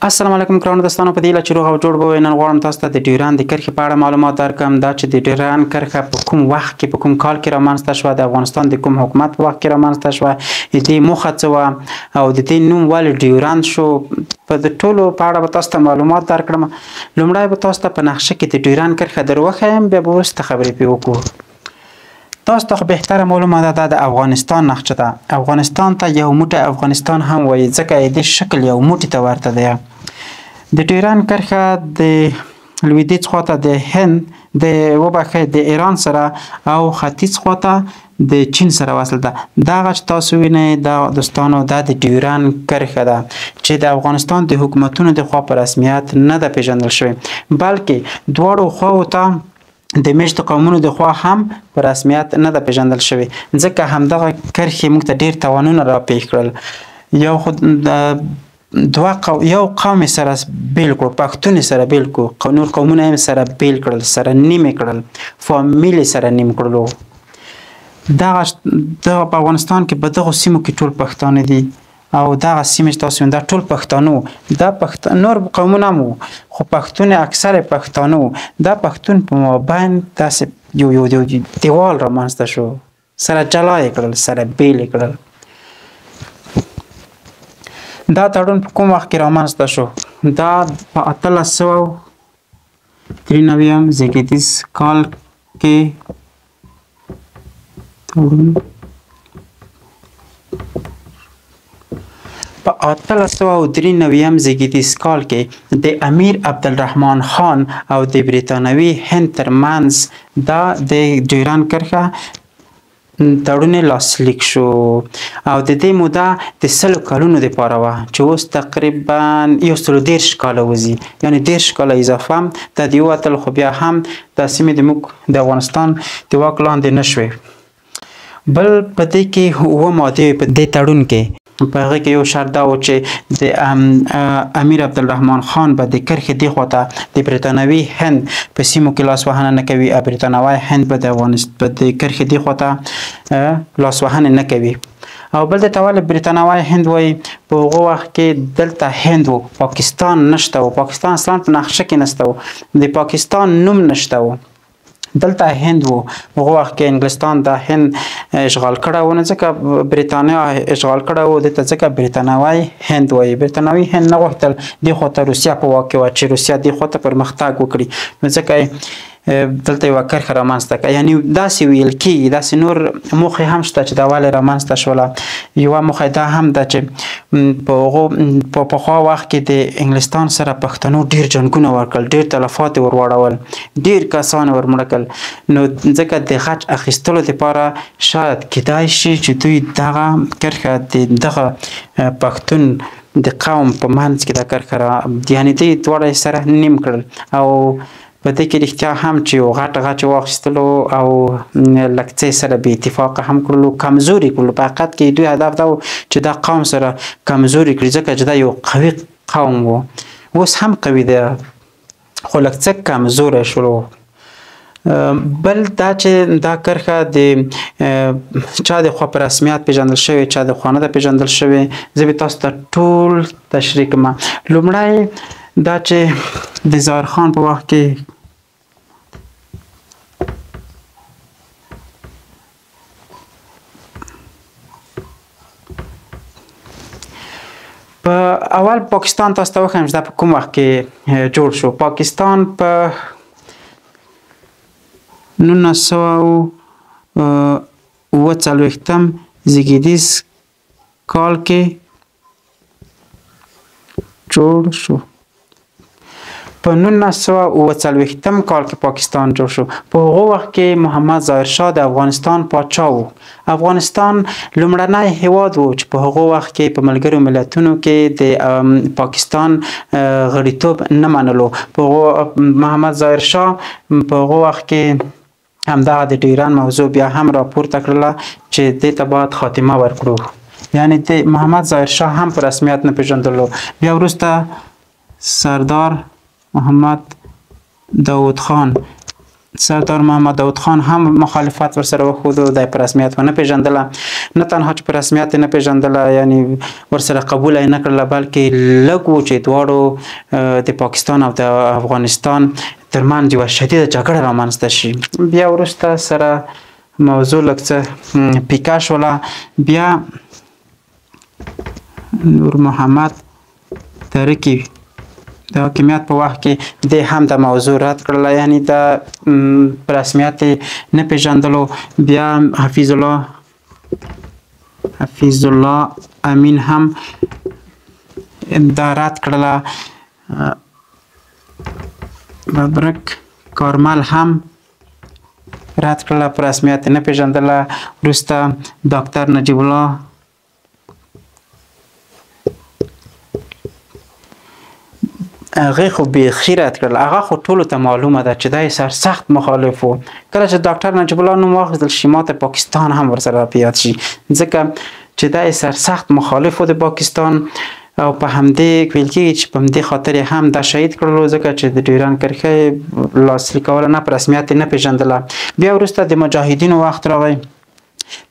السلام علیکم ګرانو دوستانو، په دې لاره چې روغ او جوړ به نن غواړم تاسو ته د ډیورند د کرښې په اړه معلومات درکړم. دا چې د ډیورند کرښه په کوم وخت کې په کوم کال کې رامنځته شوه، د افغانستان د کوم حکومت په وخت کې رامنځته شوه، د دې موخه څه وه او د دې نوم ولې ډیورند شو، په د ټولو په اړه به تاسو ته معلومات درکړم. لومړی به تاسو ته په نقشه کې د ډیورند کرښه در وښیم، بیا به وروسته خبرې پرې وکړو. تاسو ته بهتره معلومه ده دا د افغانستان نقشه ده. افغانستان ته یو موټی افغانستان هم وایي، ځکه یې د شکل یو موټي ته ورته دی. د ډیورند کرښه د لویدیځ خواته د هند د ایران سره او ختیځ خواته د چین سره وصل ده. دغه چې تاسو وینئ دا دوستانو دا د ډیورند کرښه ده چې د افغانستان د حکومتونو د خوا په رسمیت نه ده پیژندل شوې، بلکې دواړو خواو ته د میشتو قومونو د خوا هم په رسمیت نه ده پیژندل شوې، ځکه همدغه کرښې موږ ته ډېر تاوانونه راپېښ کړل. یو قوم سره بیل کړو، پښتون سره بیل کړو، نور قومونه هم سره بیل کړل، سره نیم کړل، فامیل سره نیم کړلو. دغه په افغانستان کې په دغو سیمو کې ټول پښتانه دي او دغه سیمې چې تاسو دا ټول پښتانه دا نور قومونه هم خو پښتون اکثر پښتانه دا پښتون په مابین داسې یو دیوال رامنځته شو، سره جلا یې کړل، سره بیل یې کړل. دا تړون په کوم وخت کې رامنځته شو؟ دا په 1893 زیږدیز کال کې تړون په 1893 زیږدیز کال کې د امیر عبدالرحمن خان او د بریتانوي هند ترمنځ دا د ډیورند کرښه تړون لاسلیک شو او د دې موده د 100 کلونو دپاره وه چې اوس تقریبا 130 کاله وځي، یعنې 10 کاله اضافه هم د دې ووتل، خو بیا هم دا سیمې زموږ د افغانستان د واک لاندې نه شوې. بل په دې کې 7 مادې په دې تړون کې په هغه کې یو شرط دا و چې د امیر عبدالرحمن خان به د کرښې دې خواته د بریتانوي هند په سیمو کې لاسوهنه نه کوي، بریتانوي هند به د کرښې دې خواته لاسوهنه نه کوي. او بل د ولې بریتانوي هند وایي په هغه وخت کې دلته هند و، پاکستان نشته و، پاکستان اصلا په نقشه کې نشته و، د پاکستان نوم نشته و، دلته هند و. هغه وخت کې انګلستان د هند اشغال کړی و، نه ځکه برېټانیا اشغال کړی و، دلته ځکه برېټانوي هند وایي. برېټانوي هند نه غوښتل دې خواته روسیه په واک کې وه چې روسیه دې خواته پرمختګ وکړي، نو ځکه دلته یوه کرښه رامنځته کړه. یعنې داسې ویل کېږي، داسې نور موخې هم شته چې دا ولې رامنځته شوله. یوه موخه دا هم ده چې په پخوا وخت کې د انګلستان سره پښتنو ډېر جنګونه ورکړل، ډېر تلفات یې ور واړول، ډېر کسان ور مړه کړل، نو ځکه د غچ اخیستلو دپاره شاید کیدای شي چې دوی دغه کرښه د دغه پښتون د قوم په منځ کې دا کرښه یعنې دوی دواړه سره نیم کړل. او په دې کې رښتیا هم چې یو غچ واخیستلو او لږ څه سره بې اتفاقه هم کړلو، کمزوري کړلو. په حقیقت کې دوی هدف دا و چې دا قوم سره کمزوري کړي، ځکه چې دا یو قوي قوم و، اوس هم قوي دی خو لږ څه کمزوری شولو. بل دا چې دا کرښه د چا د خوا په رسمیت پیژندل شوې، چا د خوا نه ده پیژندل شوې. زه به تاسو ته ټول تشریح کړم. لومړی دا چې د ظاهر خان په وخت کې په اول پاکستان تاسو ته وښیم چې دا په کوم وخت کې جوړ شو. پاکستان په 1947 زیږدیز کال کې جوړ شو. په 1947 کال کې پاکستان جوړ شو. په هغه وخت کې محمد ظاهر شاه د افغانستان پاچا و. افغانستان لومړنی هیواد و چې په هغه وخت کې په ملګرو ملتونو کې د پاکستان غړیتوب نه منلو. محمد ظاهر شاه په هغه وخت کې همدغه د ډیورند موضوع بیا هم راپورته کړله چې دې ته باید خاتمه ورکړو، یعنې د محمد ظاهر شاه هم په رسمیت نه پیژندلو. بیا وروسته سردار محمد داود خان سردار محمد داود خان هم مخالفت ورسره وښود او د په رسمیت ونه پیژندله. نه تنها چې په رسمیت نه پیژندله یعنی ورسره قبول یې نه کړله بلکې لږ و چې دواړو د پاکستان او د افغانستان ترمنځ یوه شدیده جګړه رامنځته شي. بیا وروسته سره موضوع لږ څه پیکه شوله. بیا نور محمد ترکی د حاکمیت په وخت کې د هم د موضوع رد کړله یعنی د په رسمیت نه پیژندلو. بیا حفیظ الله امین هم دا رد کړله. ببرک کارمل هم رد کړله په رسمیت نه پیژندله. وروسته ډاکټر نجیب الله هغه خو بیخي رد کړل. هغه خو ټولو ته معلومه ده چې دا سرسخت مخالف و. کله چې ډاکټر نجیب الله نوم واخیستل شي ماته پاکستان هم ورسره په یاد شي ځکه چې دا سرسخت مخالف و د پاکستان او په همدې ویل کېږي چې په همدې خاطر یې هم دا شهید کړلو ځکه چې د ډیورنډ کرښې لاسلیک کوله نه په رسمیت نه پیژندله. بیا وروسته د مجاهدینو وخت راغی.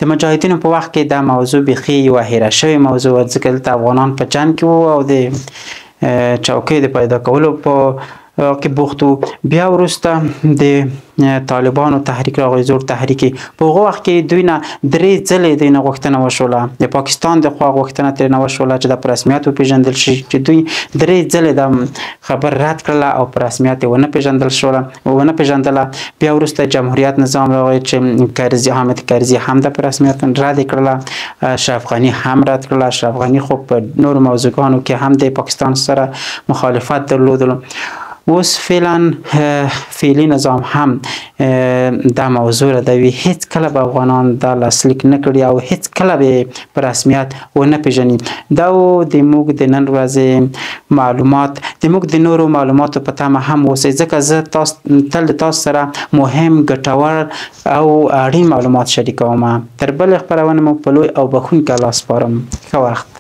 د مجاهدینو په وخت کې دا موضوع بیخي یوه هیره شوې موضوع وه ځکه دلته افغانان په جنګ کې وو او د چوکۍ د پیدا کولو په کې بوخت وو. بیا وروسته د طالبانو تحریک راغی زوړ تحریکي. په هغه وخت کې دوی نه 3 ځلې دوی نه غوښتنه وشوله د پاکستان د خوا غوښتنه ترېنه وشوله چې د په رسمیت وپېژندل شي چې دوی 3 ځلې دا خبر رد کړله او په رسمیت یې ونه پیژندله. بیا وروسته جمهوریت نظام راغی چې حامد کرزي هم د په رسمیت رد کړله. اشرف غني هم رد کړله. اشرف غني خو په نورو موضوعګانو کې هم د پاکستان سره مخالفت درلودلو. اوس فعلي نظام هم دا موضوع ردوي هیڅ کله به افغانان دا لاسلیک نه کړي او هیڅ کله به په رسمیت ونه پیژني. دا د موږ د نن ورځې معلومات د موږ د نورو معلوماتو په تمه هم اوسئ ځکه زه تل د تاسو سره مهم ګټور او اړین معلومات شریکوم. تر بلې خپرونې مو په لوی او بخښونکي الله سپارم. ښه وخت.